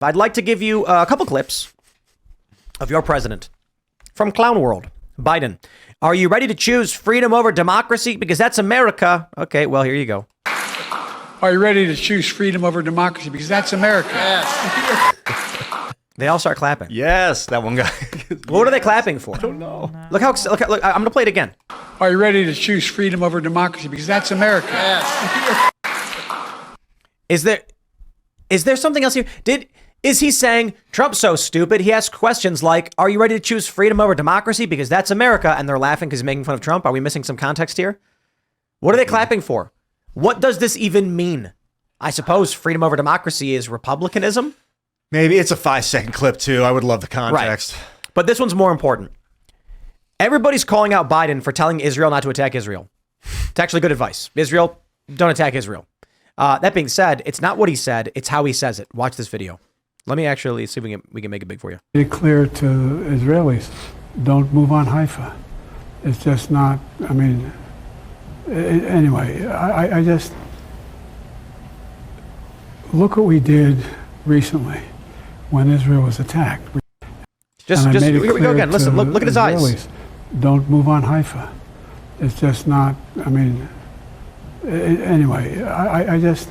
I'd like to give you a couple clips of your president from Clown World, Biden. Are you ready to choose freedom over democracy? Because that's America. Okay, well, here you go. Are you ready to choose freedom over democracy? Because that's America. Yes. They all start clapping. Yes, that one guy. What are they clapping for? I don't know. Look, I'm going to play it again. Are you ready to choose freedom over democracy? Because that's America. Yes. Is there something else here? Is he saying Trump's so stupid? He asks questions like, are you ready to choose freedom over democracy? Because that's America. And they're laughing because he's making fun of Trump. Are we missing some context here? What are they clapping for? What does this even mean? I suppose freedom over democracy is republicanism. Maybe it's a 5-second clip too. I would love the context. Right. But this one's more important. Everybody's calling out Biden for telling Israel not to attack Israel. It's actually good advice. Israel, don't attack Israel. That being said, it's not what he said. It's how he says it. Watch this video. Let me actually see if we can make it big for you. Make it clear to Israelis, don't move on Haifa. It's just not, I mean, anyway, I just, look what we did recently when Israel was attacked. Here we go again. Listen, look at his eyes. Don't move on Haifa. It's just not, I mean, anyway, I just,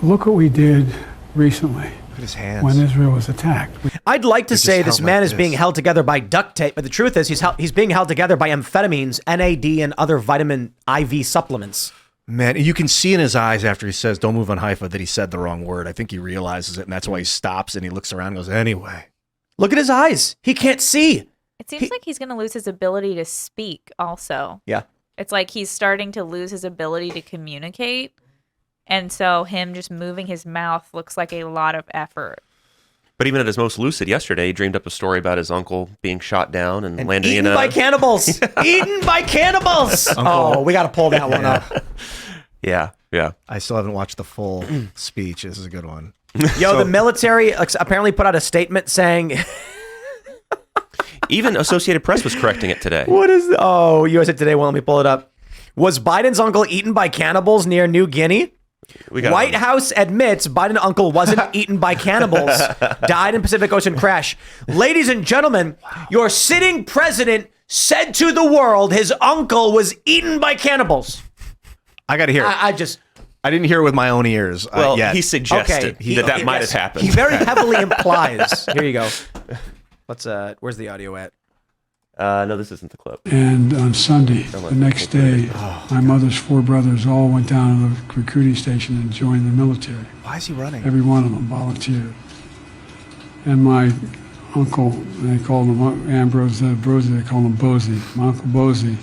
look what we did recently. Look at his hands. When Israel was attacked. I'd like to say this man is being held together by duct tape, but the truth is he's being held together by amphetamines, NAD, and other vitamin IV supplements. Man, you can see in his eyes after he says, don't move on Haifa, that he said the wrong word. I think he realizes it, and that's why he stops and he looks around and goes, anyway. Look at his eyes. He can't see. It seems like he's going to lose his ability to speak also. Yeah. It's like he's starting to lose his ability to communicate. And so him just moving his mouth looks like a lot of effort. But even at his most lucid yesterday, he dreamed up a story about his uncle being shot down and landing eaten in a... by cannibals. Eaten by cannibals. Oh, we got to pull that one up. Yeah. I still haven't watched the full speech. This is a good one. Yo, the military apparently put out a statement saying... Even Associated Press was correcting it today. What is... Oh, USA Today won't let me pull it up. Was Biden's uncle eaten by cannibals near New Guinea? White House admits Biden uncle wasn't eaten by cannibals, died in Pacific Ocean crash. Ladies and gentlemen, your sitting president said to the world his uncle was eaten by cannibals. I got to hear it. I didn't hear it with my own ears Well, yet. he suggested that might have happened. He very heavily implies. Here you go. Let's. Where's the audio at? No, this isn't the clip. And on Sunday, the next day, my mother's 4 brothers all went down to the recruiting station and joined the military. Why is he running? Every one of them volunteered. And my uncle, they called him Ambrose Finegan, they called him Bosie. My uncle Bosie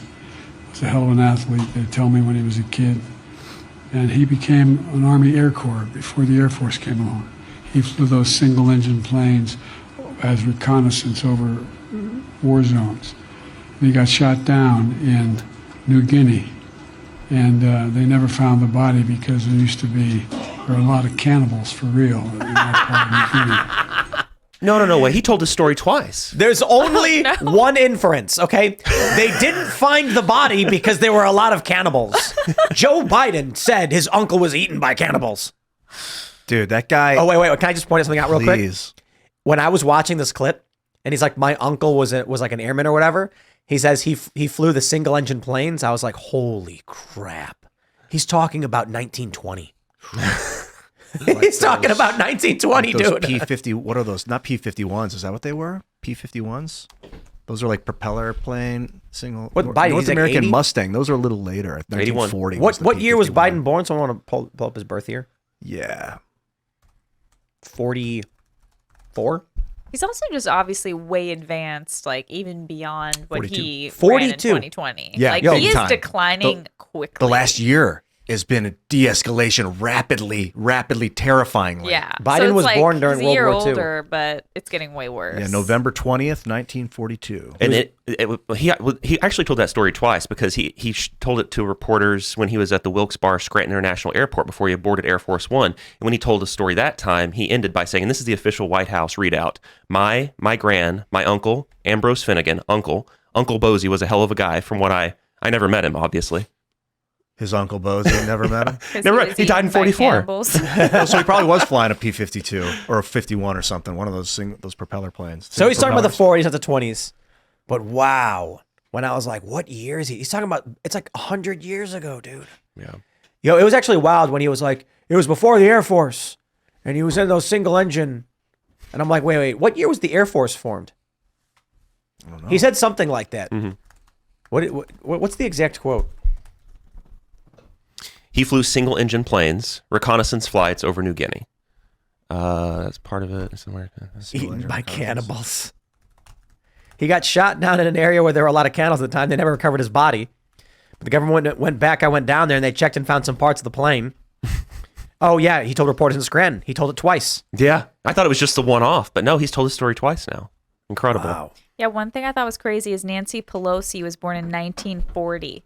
was a hell of an athlete, they tell me, when he was a kid. And he became an Army Air Corps before the Air Force came along. He flew those single-engine planes as reconnaissance over war zones. And he got shot down in New Guinea, and they never found the body because there were a lot of cannibals for real in that part of New Guinea. No way. He told his story twice. There's only one inference, okay? They didn't find the body because there were a lot of cannibals. Joe Biden said his uncle was eaten by cannibals. Dude, that guy... Oh, wait. Can I just point something out real quick? Please. When I was watching this clip, and he's like, my uncle was like an airman or whatever. He says he flew the single engine planes. I was like, holy crap. He's talking about 1920. He's talking about 1920, dude. P-50, what are those? Not P-51s. Is that what they were? P-51s? Those are like propeller plane single. What, Biden, North he's like American 80? Mustang. Those are a little later. 1940. What year was Biden born? Someone want to pull up his birth year? Yeah. 44? He's also just obviously way advanced, like even beyond what 42. he ran in 42. 2020. Yeah, like yo, he is time. declining quickly. The last year has been a de-escalation rapidly, terrifyingly. Yeah. Biden was born during he's World a year War II. older, but it's getting way worse. Yeah, November 20th, 1942. And he actually told that story twice because he told it to reporters when he was at the Wilkes-Barre Scranton International Airport before he boarded Air Force One. And when he told the story that time, he ended by saying, and this is the official White House readout, my uncle, Ambrose Finegan, Uncle Bosie was a hell of a guy from what I never met him, obviously. His uncle Bozy never met him. 'Cause Never was mind. He died in eaten by 44. cannibals. Oh, so he probably was flying a P-52 or a 51 or something. One of those propeller planes. So he's talking about the Propellers. 40s, not the 20s. But wow. When I was like, what year is he? He's talking about, it's like 100 years ago, dude. Yeah. Yo, it was actually wild when he was like, it was before the Air Force. And he was in those single engine. And I'm like, wait, what year was the Air Force formed? I don't know. He said something like that. What's the exact quote? He flew single-engine planes, reconnaissance flights over New Guinea. That's part of it. Somewhere. Eaten by cannibals. He got shot down in an area where there were a lot of cannibals at the time. They never recovered his body. But the government went back. I went down there and they checked and found some parts of the plane. Oh, yeah. He told reporters in Scranton. He told it twice. Yeah. I thought it was just the one-off, but no, he's told his story twice now. Incredible. Wow. Yeah, one thing I thought was crazy is Nancy Pelosi was born in 1940.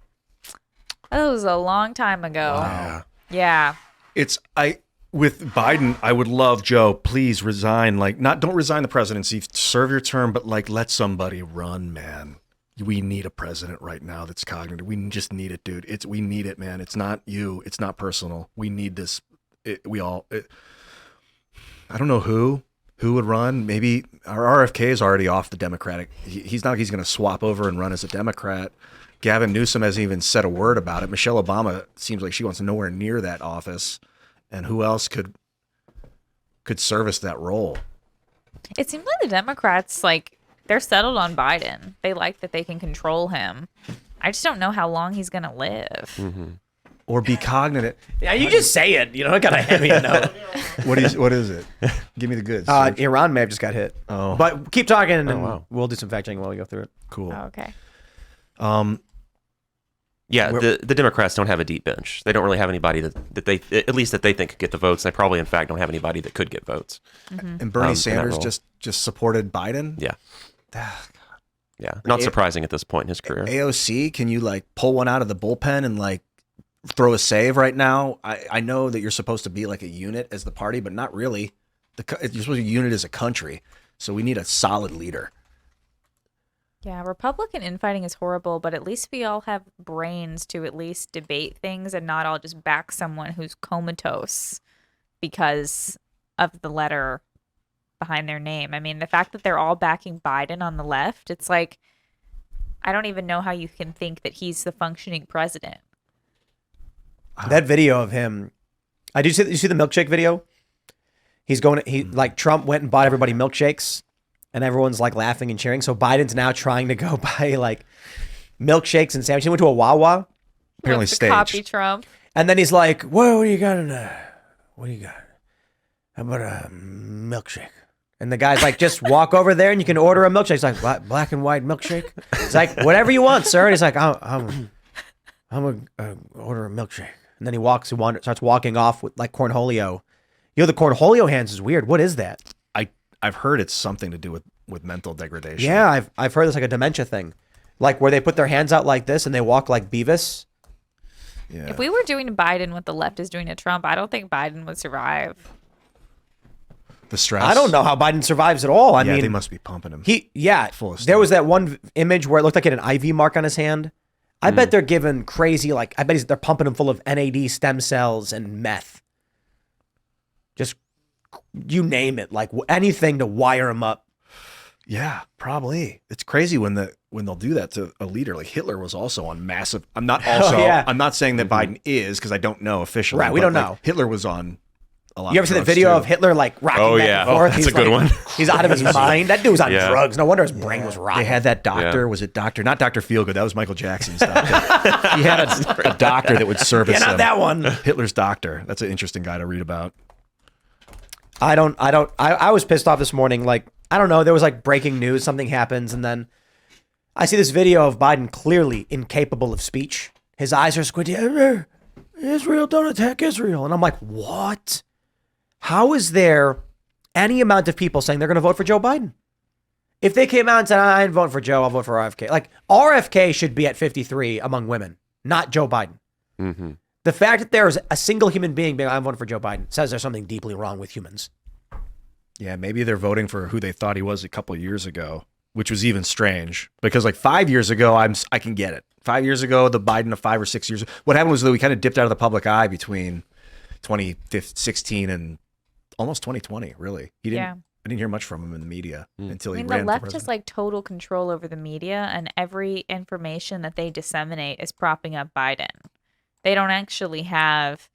That was a long time ago. Wow. Yeah. With Biden, I would love, Joe, please resign. Like, don't resign the presidency, serve your term, but like let somebody run, man. We need a president right now that's cognitive. We just need it, dude. We need it, man. It's not you. It's not personal. We need this. I don't know who would run. Maybe our RFK is already off the Democratic. He's going to swap over and run as a Democrat. Gavin Newsom hasn't even said a word about it. Michelle Obama seems like she wants nowhere near that office. And who else could service that role? It seems like the Democrats, like, they're settled on Biden. They like that they can control him. I just don't know how long he's going to live. Mm-hmm. Or be cognizant. Yeah, you just say it. You don't got to hand me a note. What is it? Give me the goods. Iran may have just got hit. Oh. But keep talking and wow. we'll do some fact checking while we go through it. Cool. Oh, okay. Yeah, the Democrats don't have a deep bench. They don't really have anybody that they, at least that they think could get the votes. They probably, in fact, don't have anybody that could get votes. Mm-hmm. And Bernie in that Sanders role. just supported Biden? Yeah. Yeah. Not surprising at this point in his career. AOC, can you like pull one out of the bullpen and like throw a save right now? I know that you're supposed to be like a unit as the party, but not really. You're supposed to be a unit as a country. So we need a solid leader. Yeah, Republican infighting is horrible, but at least we all have brains to at least debate things and not all just back someone who's comatose because of the letter behind their name. I mean, the fact that they're all backing Biden on the left, it's like, I don't even know how you can think that he's the functioning president. That video of him, you see the milkshake video? Like Trump went and bought everybody milkshakes and everyone's like laughing and cheering. So Biden's now trying to go buy like milkshakes and sandwiches. He went to a Wawa. Apparently Wants to staged. copy Trump. And then he's like, "Whoa, what do you got in there? What do you got? How about a milkshake?" And the guy's like, "Just walk over there and you can order a milkshake." He's like, "Black and white milkshake?" He's like, "Whatever you want, sir." And he's like, I'm gonna order a milkshake." And then he starts walking off with like cornholio. The cornholio hands is weird. What is that? I've heard it's something to do with mental degradation. Yeah, I've heard it's like a dementia thing, like where they put their hands out like this and they walk like Beavis. Yeah. If we were doing Biden what the left is doing to Trump, I don't think Biden would survive. The stress. I don't know how Biden survives at all. I mean, they must be pumping him. Full of There was stuff. that one image where it looked like he had an IV mark on his hand. I bet they're giving crazy, like, I bet they're pumping him full of NAD stem cells and meth. Just, you name it, like anything to wire him up. Yeah, probably. It's crazy when they'll do that to a leader. Like Hitler was also on massive. I'm not saying that Biden is, because I don't know officially. Right, we but, don't like, know. Hitler was on a lot. You ever of see the drugs, video too. of Hitler like rocking back and forth? that's He's a good like- one. He's out of his mind. That dude was on Yeah. drugs. No wonder his brain was rotten. They had that doctor. Yeah. Was it doctor? Not Dr. Feelgood. That was Michael Jackson's doctor. He had a doctor that would service Yeah, not him. that one. Hitler's doctor. That's an interesting guy to read about. I was pissed off this morning. Like, I don't know. There was like breaking news. Something happens. And then I see this video of Biden clearly incapable of speech. His eyes are squinty. Israel, don't attack Israel. And I'm like, what? How is there any amount of people saying they're going to vote for Joe Biden? If they came out and said, I ain't voting for Joe, I'll vote for RFK. Like, RFK should be at 53 among women, not Joe Biden. Mm-hmm. The fact that there is a single human being being, I'm voting for Joe Biden, says there's something deeply wrong with humans. Yeah, maybe they're voting for who they thought he was a couple of years ago, which was even strange because like 5 years ago, I can get it. 5 years ago, the Biden of 5 or 6 years. What happened was that we kind of dipped out of the public eye between 2016 and almost 2020. Really, I didn't hear much from him in the media until he ran. The left has like total control over the media, and every information that they disseminate is propping up Biden. They don't actually have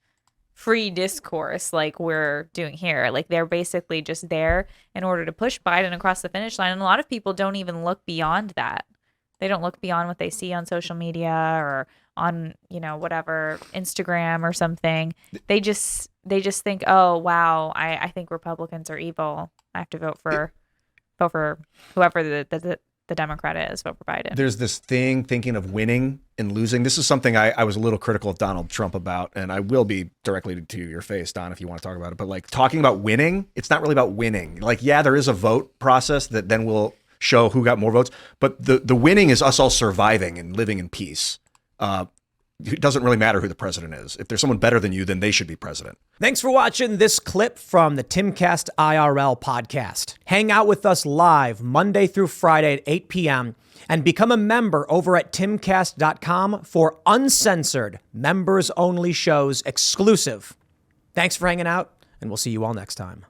free discourse like we're doing here. Like they're basically just there in order to push Biden across the finish line. And a lot of people don't even look beyond that. They don't look beyond what they see on social media or on, whatever, Instagram or something. They just think, oh, wow, I think Republicans are evil. I have to vote for whoever the Democrat is, vote for Biden. There's this thinking of winning and losing. This is something I was a little critical of Donald Trump about, and I will be directly to your face, Don, if you want to talk about it. But like talking about winning, it's not really about winning. Like, yeah, there is a vote process that then will show who got more votes, but the winning is us all surviving and living in peace. It doesn't really matter who the president is. If there's someone better than you, then they should be president. Thanks for watching this clip from the Timcast IRL podcast. Hang out with us live Monday through Friday at 8 p.m. and become a member over at timcast.com for uncensored, members-only shows exclusive. Thanks for hanging out, and we'll see you all next time.